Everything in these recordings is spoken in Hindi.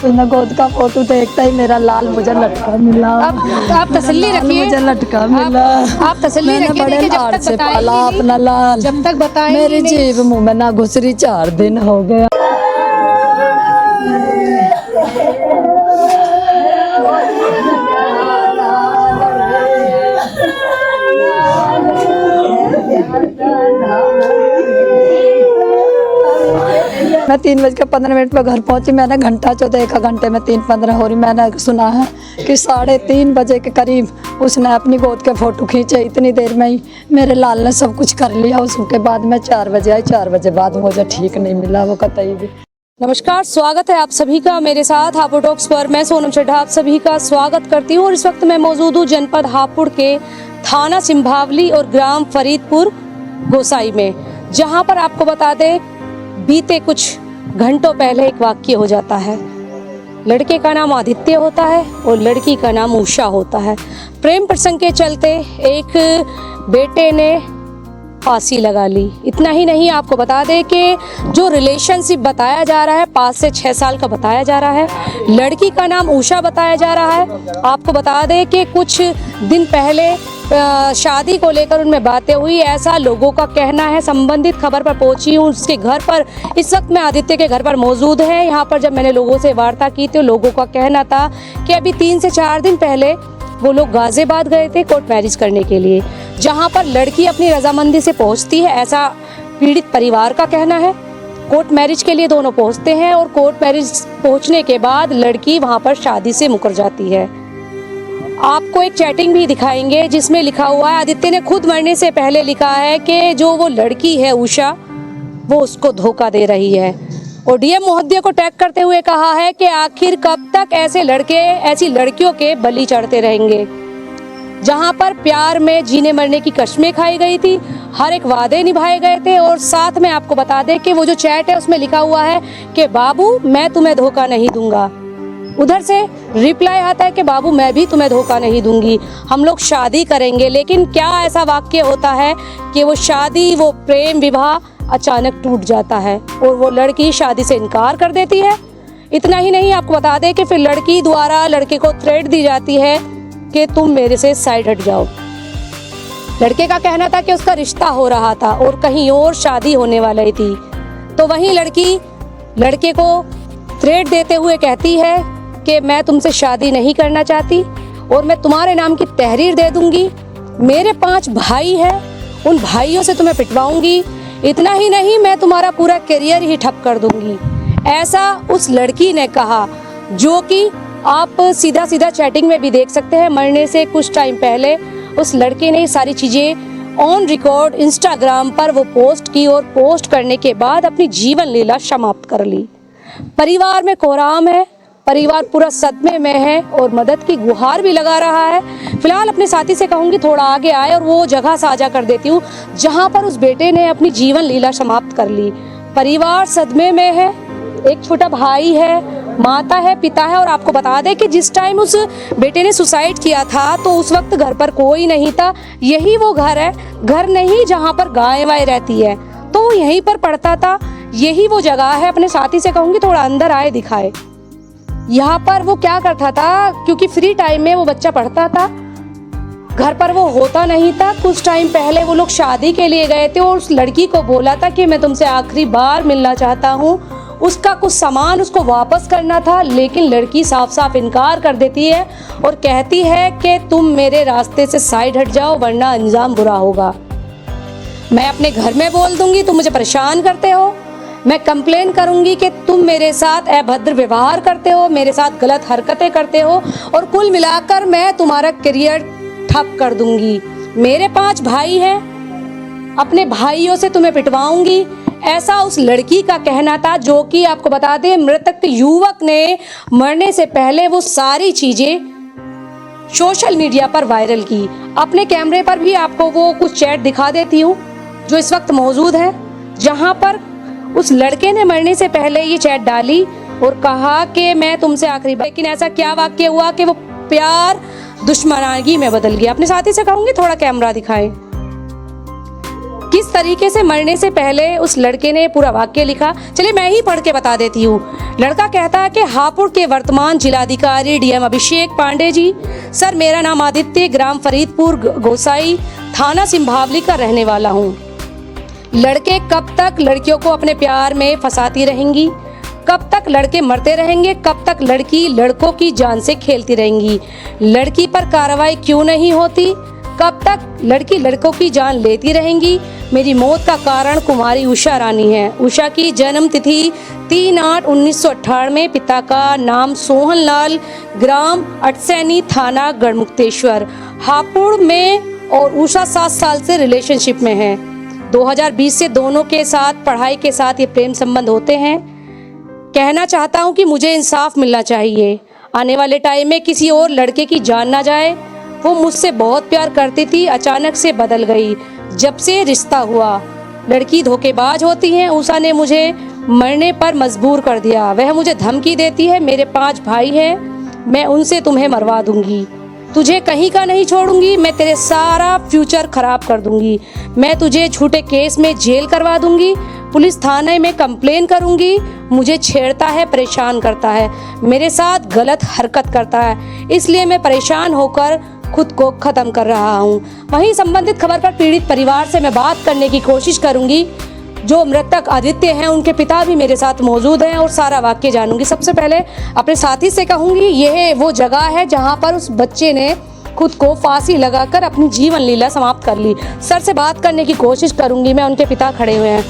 बिना गोद का फोटो देखता ही मेरा लाल मुझे लटका मिला। आप तसल्ली रखिए, मुझे लटका मिला। आप तसल्ली रखिए, बड़े देखिए, लाड से पाला अपना लाल, जब तक बताएं मेरी जीभ मुंह में ना घुसरी 4 दिन हो गया। मैं 3:15 पर घर पहुंची। मैंने घंटा चौदह 1 घंटे में 3:15 हो रही। मैंने सुना है कि 3:30 बजे के करीब उसने अपनी गोद के फोटो खींचे। इतनी देर में ही मेरे लाल ने सब कुछ कर लिया। उसके बाद मैं 4 बजे आई। 4 बजे बाद मुझे ठीक नहीं मिला वो कतई भी। नमस्कार, स्वागत है आप सभी का मेरे साथ हापुड़ टॉक्स पर। मैं सोनम चड्ढा आप सभी का स्वागत करती हूँ और इस वक्त मैं मौजूद हूँ जनपद हापुड़ के थाना सिंभावली और ग्राम फरीदपुर गोसाई में, जहाँ पर आपको बता दें बीते कुछ घंटों पहले एक वाक्य हो जाता है। लड़के का नाम आदित्य होता है और लड़की का नाम उषा होता है। प्रेम प्रसंग के चलते एक बेटे ने फांसी लगा ली। इतना ही नहीं, आपको बता दें कि जो रिलेशनशिप बताया जा रहा है 5 से 6 साल का बताया जा रहा है। लड़की का नाम उषा बताया जा रहा है। आपको बता दें कि कुछ दिन पहले शादी को लेकर उनमें बातें हुई, ऐसा लोगों का कहना है। संबंधित खबर पर पहुंची हूँ उसके घर पर। इस वक्त मैं आदित्य के घर पर मौजूद है। यहाँ पर जब मैंने लोगों से वार्ता की तो लोगों का कहना था कि अभी 3 से 4 दिन पहले वो लोग गाजियाबाद गए थे कोर्ट मैरिज करने के लिए, जहाँ पर लड़की अपनी रजामंदी से पहुँचती है, ऐसा पीड़ित परिवार का कहना है। कोर्ट मैरिज के लिए दोनों पहुँचते हैं और कोर्ट मैरिज पहुँचने के बाद लड़की वहाँ पर शादी से मुकर जाती है। आपको एक चैटिंग भी दिखाएंगे जिसमें लिखा हुआ है, आदित्य ने खुद मरने से पहले लिखा है कि जो वो लड़की है उषा वो उसको धोखा दे रही है। और डीएम महोदय को टैग करते हुए कहा है कि आखिर कब तक ऐसे लड़के ऐसी लड़कियों के बलि चढ़ते रहेंगे। जहां पर प्यार में जीने मरने की कस्में खाई गई थी, हर एक वादे निभाए गए थे। और साथ में आपको बता दें कि वो जो चैट है उसमें लिखा हुआ है कि बाबू मैं तुम्हें धोखा नहीं दूंगा। उधर से रिप्लाई आता है कि बाबू मैं भी तुम्हें धोखा नहीं दूंगी, हम लोग शादी करेंगे। लेकिन क्या ऐसा वाक्य होता है कि वो शादी, वो प्रेम विवाह अचानक टूट जाता है और वो लड़की शादी से इनकार कर देती है। इतना ही नहीं, आपको बता दें कि फिर लड़की द्वारा लड़के को थ्रेट दी जाती है कि तुम मेरे से साइड हट जाओ। लड़के का कहना था कि उसका रिश्ता हो रहा था और कहीं और शादी होने वाली थी। तो वहीं लड़की लड़के को थ्रेट देते हुए कहती है कि मैं तुमसे शादी नहीं करना चाहती और मैं तुम्हारे नाम की तहरीर दे दूंगी। मेरे 5 भाई हैं, उन भाइयों से तुम्हें पिटवाऊंगी। इतना ही नहीं, मैं तुम्हारा पूरा करियर ही ठप कर दूंगी। ऐसा उस लड़की ने कहा, जो कि आप सीधा सीधा चैटिंग में भी देख सकते हैं। मरने से कुछ टाइम पहले उस लड़के ने सारी चीज़ें ऑन रिकॉर्ड इंस्टाग्राम पर वो पोस्ट की और पोस्ट करने के बाद अपनी जीवन लीला समाप्त कर ली। परिवार में कोहराम है, परिवार पूरा सदमे में है और मदद की गुहार भी लगा रहा है। फिलहाल अपने साथी से कहूँगी थोड़ा आगे आए और वो जगह साझा कर देती हूँ जहाँ पर उस बेटे ने अपनी जीवन लीला समाप्त कर ली। परिवार सदमे में है, एक छोटा भाई है, माता है, पिता है। और आपको बता दें कि जिस टाइम उस बेटे ने सुसाइड किया था तो उस वक्त घर पर कोई नहीं था। यही वो घर है, घर नहीं जहाँ पर गाय वाय रहती है, तो यहीं पर पढ़ता था। यही वो जगह है। अपने साथी से कहूँगी थोड़ा अंदर आए, दिखाए। यहाँ पर वो क्या करता था, क्योंकि फ्री टाइम में वो बच्चा पढ़ता था, घर पर वो होता नहीं था। कुछ टाइम पहले वो लोग शादी के लिए गए थे और उस लड़की को बोला था कि मैं तुमसे आखिरी बार मिलना चाहता हूँ। उसका कुछ सामान उसको वापस करना था, लेकिन लड़की साफ साफ इनकार कर देती है और कहती है कि तुम मेरे रास्ते से साइड हट जाओ वरना अंजाम बुरा होगा। मैं अपने घर में बोल दूंगी, तुम मुझे परेशान करते हो, मैं कंप्लेन करूंगी कि तुम मेरे साथ अभद्र व्यवहार करते हो, मेरे साथ गलत हरकतें करते हो और कुल मिलाकर मैं तुम्हारा करियर ठप कर दूंगी। मेरे 5 भाई हैं, अपने भाइयों से तुम्हें पिटवाऊंगी। ऐसा उस लड़की का कहना था, जो कि आपको बता दें मृतक युवक ने मरने से पहले वो सारी चीजें सोशल मीडिया पर वायरल की। अपने कैमरे पर भी आपको वो कुछ चैट दिखा देती हूँ जो इस वक्त मौजूद है, जहां पर उस लड़के ने मरने से पहले ये चैट डाली और कहा कि मैं तुमसे आखिरी बार। लेकिन ऐसा क्या वाक्य हुआ कि वो प्यार दुश्मनागी में बदल गया। अपने साथी से कहूंगी थोड़ा कैमरा दिखाएं किस तरीके से मरने से पहले उस लड़के ने पूरा वाक्य लिखा, चलिए मैं ही पढ़ के बता देती हूँ। लड़का कहता है कि हापुड़ के वर्तमान जिलाधिकारी डीएम अभिषेक पांडे जी, सर मेरा नाम आदित्य, ग्राम फरीदपुर गोसाई, थाना सिंभावली का रहने वाला हूँ। लड़के कब तक लड़कियों को अपने प्यार में फंसाती रहेंगी? कब तक लड़के मरते रहेंगे? कब तक लड़की लड़कों की जान से खेलती रहेंगी? लड़की पर कार्रवाई क्यों नहीं होती? कब तक लड़की लड़कों की जान लेती रहेंगी? मेरी मौत का कारण कुमारी उषा रानी है। उषा की जन्म तिथि 3/8/1998, पिता का नाम सोहन लाल, ग्राम अटसैनी, थाना गढ़मुक्तेश्वर, हापुड़ में, और उषा 7 साल से रिलेशनशिप में है। 2020 से दोनों के साथ पढ़ाई के साथ ये प्रेम संबंध होते हैं। कहना चाहता हूँ कि मुझे इंसाफ मिलना चाहिए। आने वाले टाइम में किसी और लड़के की जान ना जाए। वो मुझसे बहुत प्यार करती थी, अचानक से बदल गई जब से रिश्ता हुआ। लड़की धोखेबाज होती है। उषा ने मुझे मरने पर मजबूर कर दिया। वह मुझे धमकी देती है, मेरे 5 भाई हैं, मैं उनसे तुम्हें मरवा दूंगी, तुझे कहीं का नहीं छोड़ूंगी, मैं तेरे सारा फ्यूचर खराब कर दूंगी, मैं तुझे झूठे केस में जेल करवा दूंगी, पुलिस थाने में कंप्लेन करूंगी, मुझे छेड़ता है, परेशान करता है, मेरे साथ गलत हरकत करता है, इसलिए मैं परेशान होकर खुद को खत्म कर रहा हूं। वहीं संबंधित खबर पर पीड़ित परिवार से मैं बात करने की कोशिश करूंगी। जो मृतक आदित्य हैं उनके पिता भी मेरे साथ मौजूद हैं और सारा वाक्य जानूंगी। सबसे पहले अपने साथी से कहूंगी, यह वो जगह है जहां पर उस बच्चे ने खुद को फांसी लगाकर अपनी जीवन लीला समाप्त कर ली। सर से बात करने की कोशिश करूंगी मैं। उनके पिता खड़े हुए हैं।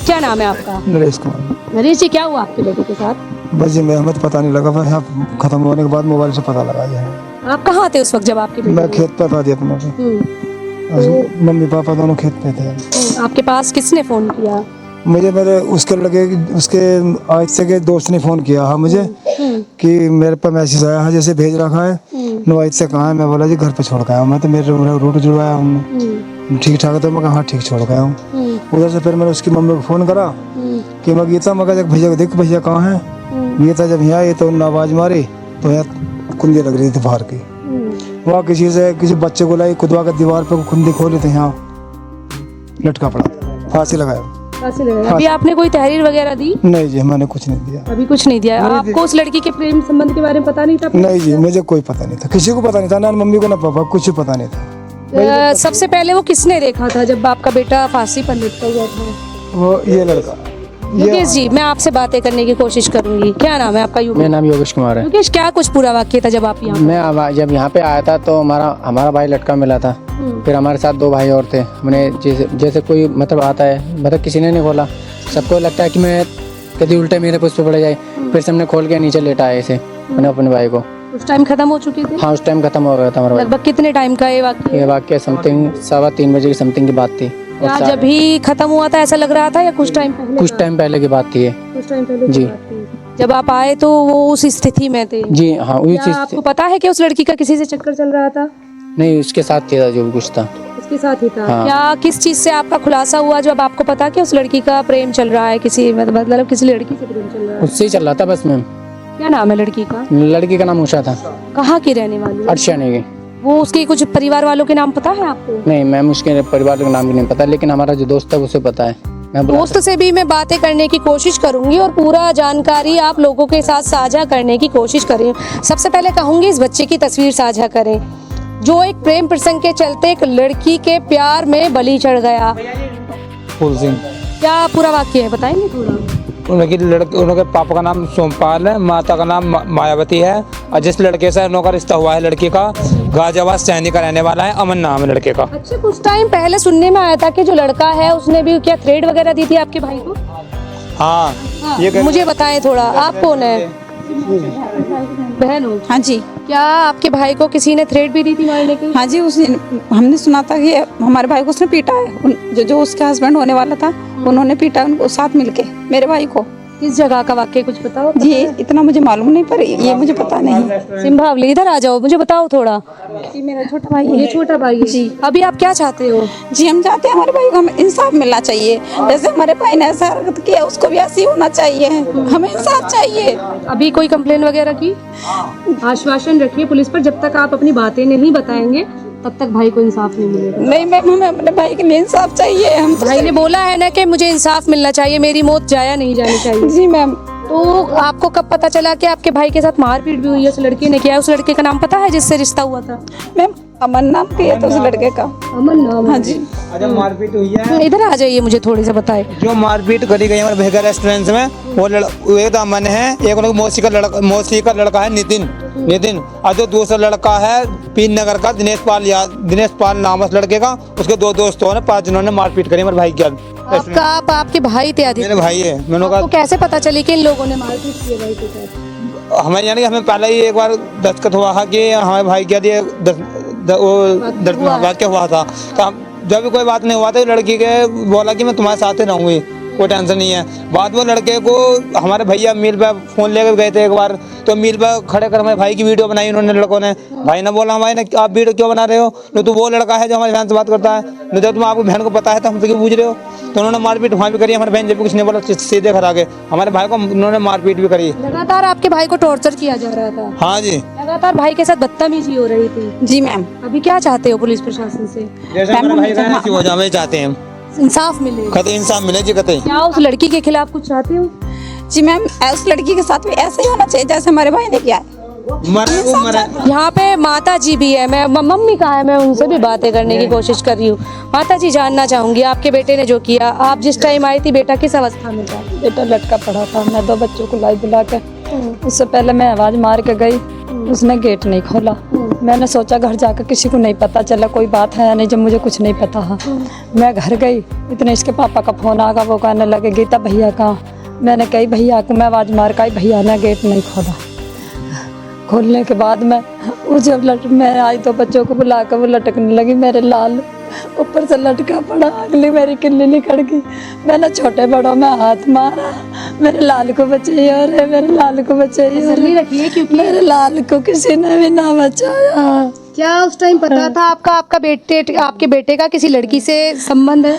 क्या नाम है आपका? नरेश कुमार। नरेश जी, क्या हुआ आपके बेटे के साथ? बस जी मैं हमें पता नहीं लगा, बस यहाँ खत्म होने के बाद मोबाइल से पता लगा जी। आप कहाँ थे उस वक्त जब आपके बेटे? मैं खेत पर था जी अपने मम्मी पापा दोनों खेत पे थे। आपके पास किसने फोन किया? मुझे मेरे उसके आयशा के दोस्त ने फोन किया है मुझे कि मेरे पर मैसेज आया है, जैसे भेज रखा है, नो से कहाँ है? मैं बोला जी घर पे छोड़ गया हूँ मैं, तो मेरे रूट जुड़वाया हमने, ठीक ठाक है? तो मैं कहा ठीक छोड़ गया हूँ। उधर से फिर मैंने उसकी मम्मी को फोन करा कि मैं गीता, मैं भैया को देख भैया कहाँ है? गीता जब यहाँ आई तो उन्होंने आवाज मारी तो यहाँ कुंदी लग रही थी बाहर की, वहाँ किसी बच्चे को लाई कुदवा कर दीवार पे कुंदी खोली थी, यहाँ लटका पड़ा, फांसी लगाया। अभी आपने कोई तहरीर वगैरह दी? नहीं जी मैंने कुछ नहीं दिया। अभी कुछ नहीं दिया। आपको उस लड़की के प्रेम संबंध के बारे में पता नहीं था? नहीं जी मुझे कोई पता नहीं था, किसी को पता नहीं था, ना मम्मी को ना पापा, कुछ पता नहीं था। सबसे पहले वो किसने देखा था जब आपका बेटा फांसी पर लटका हुआ था? वो ये लड़का। योगेश जी, मैं आपसे बातें करने की कोशिश करूंगी। क्या नाम है आपका? मेरा नाम योगेश कुमार है। योगेश, क्या कुछ पूरा वाक्य था जब आप यहाँ? मैं जब यहाँ पे आया था तो हमारा भाई लटका मिला था, फिर हमारे साथ 2 भाई और थे। हमने जैसे कोई मतलब आता है, मतलब किसी ने नहीं खोला, सबको लगता है कि मैं कभी उल्टे मेरे पुष्प पड़ जाए, फिर से हमने खोल के नीचे लेटा है ऐसे अपने भाई को। उस टाइम खत्म हो चुके थे? हाँ उस टाइम खत्म हो गया था हमारा। लगभग कितने टाइम का ये वाक्य? समथिंग 3:15 बजे की समथिंग की बात थी। क्या जब भी खत्म हुआ था ऐसा लग रहा था या कुछ टाइम पहले? कुछ टाइम पहले की बात थी ये। कुछ टाइम पहले जी। जब आप आए तो वो उस स्थिति में थे? जी हाँ। क्या आपको पता है कि उस लड़की का किसी से चक्कर चल रहा था? नहीं, उसके साथ था जो भी कुछ था, उसके साथ ही था। हाँ। क्या किस चीज से आपका खुलासा हुआ जब आपको पता कि उस लड़की का प्रेम चल रहा है, किसी मतलब किसी लड़की से प्रेम चल रहा है? उससे ही चल रहा था बस मैम। क्या नाम है लड़की का? लड़की का नाम उषा था। कहाँ की रहने वाली है? अटसैनी की। वो उसके कुछ परिवार वालों के नाम पता है आपको? नहीं मैम, उसके परिवार का नाम भी नहीं पता, लेकिन हमारा जो दोस्त है उसे पता है। मैं दोस्त से भी मैं बातें करने की कोशिश करूंगी और पूरा जानकारी आप लोगों के साथ साझा करने की कोशिश करें। सबसे पहले कहूंगी इस बच्चे की तस्वीर साझा करें जो एक प्रेम प्रसंग के चलते एक लड़की के प्यार में बलि चढ़ गया। फूल सिंह। क्या पूरा वाक्य है, बताएंगे थोड़ा? उनके पापा का नाम सोमपाल है, माता का नाम मायावती है, और जिस लड़के से उनका रिश्ता हुआ है लड़की का गाजियाबाद सैनी का रहने वाला है, अमन नाम है लड़के का। अच्छा, कुछ टाइम पहले सुनने में आया था कि जो लड़का है उसने भी क्या थ्रेड वगैरह दी थी आपके भाई को? हाँ, ये मुझे बताएं थोड़ा, आप कौन है? बहन हो? हाँ जी। क्या आपके भाई को किसी ने थ्रेड भी दी थी मारने की? हाँ जी, हमने सुना था कि हमारे भाई को उसने पीटा है। जो उसके हस्बैंड होने वाला था उन्होंने पीटा उनको साथ मिलके, मेरे भाई को। किस जगह का वाक्य कुछ बताओ? जी इतना मुझे मालूम नहीं, पर ये मुझे पता नहीं। सिंभावली, इधर आ जाओ, मुझे बताओ थोड़ा। जी मेरा छोटा भाई है। ये छोटा भाई है? जी। अभी आप क्या चाहते हो? जी हम चाहते हैं हमारे भाई को हमें इंसाफ मिलना चाहिए, जैसे हमारे भाई ने ऐसा हरकत किया उसको भी ऐसी होना चाहिए, हमें इंसाफ चाहिए। अभी कोई कंप्लेन वगैरह की? आश्वासन रखिए पुलिस पर, जब तक आप अपनी बातें नहीं बताएंगे तब तक भाई को इंसाफ नहीं मिलेगा। नहीं मैम, हमें अपने भाई के लिए इंसाफ चाहिए। हम भाई ने बोला है ना कि मुझे इंसाफ मिलना चाहिए, मेरी मौत जाया नहीं जानी चाहिए। जी मैम। तो आपको कब पता चला कि आपके भाई के साथ मारपीट भी हुई है? उस लड़के ने किया है? उस लड़के का नाम पता है जिससे रिश्ता हुआ था? मैम अमन नाम किया था उस लड़के का। अमन नाम? हाँ जी। जब मारपीट हुई है, इधर आ जाइए, मुझे थोड़ी सा बताए। जो मारपीट करी गई हमारे भेगा रेस्टोरेंट में, वो एक तो अमन है, एक उनकी मौसी का लड़का है नितिन, और जो दूसरा लड़का है पीन नगर का दिनेश पाल नाम है उस लड़के का। उसके दो दोस्तों ने 5 जनों ने मारपीट करी हमारे भाई के साथ। आपके भाई थे आदित्य? मेरे भाई है। मैंने कहा आपको कैसे पता चली कि इन लोगों ने मारपीट की है भाई के साथ? हमें यानी कि हमें पहले ही एक बार दस्तखत हुआ था कि हमारे भाई के लिए वाक्य हुआ था। तो जब भी कोई बात नहीं हुआ था, लड़की के बोला कि मैं तुम्हारे साथ ही रहूंगी, कोई टेंशन नहीं है। बाद में लड़के को हमारे भैया मील पे फोन लेकर गए थे एक बार, तो मील पे खड़े कर हमारे भाई की वीडियो बनाई उन्होंने लड़कों ने। भाई ने बोला हमारे ने आप वीडियो क्यों बना रहे हो, न तो वो लड़का है जो हमारी बहन से बात करता है, न जब तुम आपकी बहन को पता है तो हमसे क्यों पूछ रहे हो। तो उन्होंने मारपीट वहाँ भी करी। हमारे बहन जब कुछ नहीं बोला सीधे खड़ा के हमारे भाई को उन्होंने मारपीट भी करी। लगातार आपके भाई को टॉर्चर किया जा रहा था? हाँ जी, लगातार भाई के साथ बदतमीजी हो रही थी? जी मैम। अभी क्या चाहते हो पुलिस प्रशासन से? जैसे हमारे भाई का ऐसी हो जाए हमें चाहते हैं इंसाफ मिले? कतई इंसाफ मिले जी, कतई। क्या उस लड़की के खिलाफ कुछ चाहते हो? जी मैम, उस लड़की के साथ भी ऐसा ही होना चाहिए जैसे हमारे भाई ने किया है। मरे यहाँ पे माता जी भी है, मैं मम्मी कहाँ है, मैं उनसे भी बातें करने की कोशिश कर रही हूँ। माता जी, जानना चाहूंगी आपके बेटे ने जो किया, आप जिस टाइम आई थी बेटा किस अवस्था में था? बेटा लटका पड़ा था। मैं 2 बच्चों को लाई बुला के, उससे पहले मैं आवाज़ मार के गई, उसने गेट नहीं खोला। मैंने सोचा घर जाकर किसी को नहीं पता चला कोई बात है या नहीं, जब मुझे कुछ नहीं पता है। मैं घर गई, इतने इसके पापा का फ़ोन आ गया। वो कहने लगे गीता भैया कहाँ? मैंने कही भैया को मैं आवाज़ मार के, भैया ने गेट नहीं खोला। खोलने के बाद मैं वो जब मैं आई तो बच्चों को बुला कर वो लटकने लगी। मेरे लाल ऊपर से लटका पड़ा, अगली मेरी किल्ली निकल गई। मैंने छोटे बड़ों में हाथ मारा, मेरे लाल को बचाइए और मेरे लाल को बचाइए रखिए, क्योंकि मेरे लाल को किसी ने भी ना बचाया। क्या उस टाइम पता था आपके बेटे का किसी लड़की से संबंध है?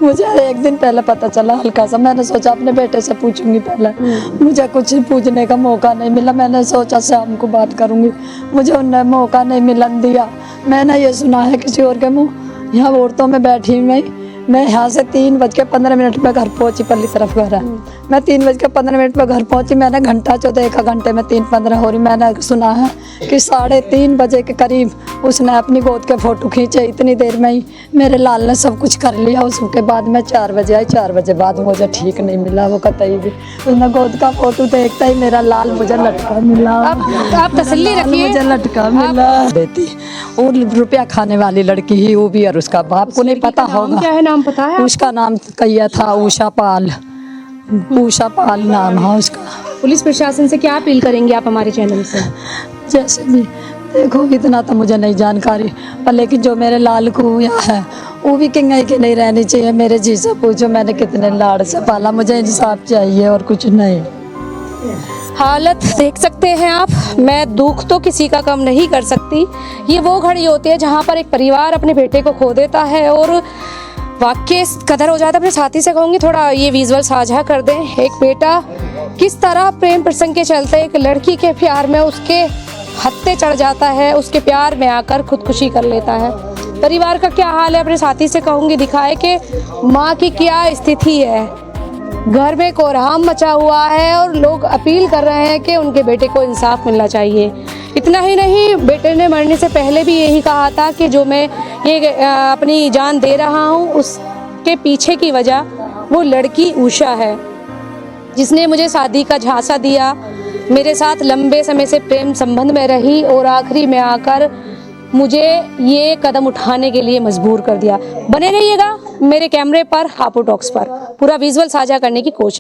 मुझे एक दिन पहले पता चला हल्का सा। मैंने सोचा अपने बेटे से पूछूंगी पहले, मुझे कुछ पूछने का मौका नहीं मिला। मैंने सोचा शाम को बात करूंगी, मुझे उन्हें मौका नहीं मिलन दिया। मैंने ये सुना है किसी और के मुँह, यहाँ औरतों में बैठी मैं यहाँ से 3:15 में घर पहुँची। पल्ली तरफ घर है, मैं 3:15 में घर पहुँची। मैंने घंटा चौथा 1 घंटे में 3:15 हो रही। मैंने सुना है कि 3:30 बजे के करीब उसने अपनी गोद के फ़ोटो खींचे। इतनी देर में ही मेरे लाल ने सब कुछ कर लिया। उसके बाद मैं 4 बजे आई। 4 बजे बाद मुझे ठीक नहीं मिला वो कतई भी। उसने गोद का फ़ोटो देखता ही मेरा लाल मुझे लटका मिला। आप तसल्ली रखिए, मुझे लटका मिला देती। और रुपया खाने वाली लड़की ही वो भी, और उसका बाप को नहीं पता होगा। क्या है नाम पता है? उसका नाम कहिया था उषा पाल नाम है उसका। पुलिस प्रशासन से क्या अपील करेंगे आप हमारे चैनल से? जैसे भी देखो, इतना तो मुझे नहीं जानकारी, पर लेकिन जो मेरे लाल को हुआ है वो भी कहीं की नहीं रहनी चाहिए। मेरे जी से पूछो मैंने कितने लाड़ से पाला, मुझे इंसाफ चाहिए और कुछ नहीं। हालत देख सकते हैं आप। मैं दुख तो किसी का कम नहीं कर सकती। ये वो घड़ी होती है जहाँ पर एक परिवार अपने बेटे को खो देता है और वाक्य इस कदर हो जाता है। अपने साथी से कहूँगी थोड़ा ये विजुअल साझा कर दें। एक बेटा किस तरह प्रेम प्रसंग के चलते एक लड़की के प्यार में उसके हत्थे चढ़ जाता है, उसके प्यार में आकर खुदकुशी कर लेता है। परिवार का क्या हाल है अपने साथी से कहूँगी दिखाए कि माँ की क्या स्थिति है। घर में कोहराम मचा हुआ है और लोग अपील कर रहे हैं कि उनके बेटे को इंसाफ मिलना चाहिए। इतना ही नहीं, बेटे ने मरने से पहले भी यही कहा था कि जो मैं ये अपनी जान दे रहा हूँ उसके पीछे की वजह वो लड़की उषा है, जिसने मुझे शादी का झांसा दिया, मेरे साथ लंबे समय से प्रेम संबंध में रही और आखिरी में आकर मुझे ये कदम उठाने के लिए मजबूर कर दिया। बने रहिएगा मेरे कैमरे पर, हापो टॉक्स पर पूरा विजुअल साझा करने की कोशिश।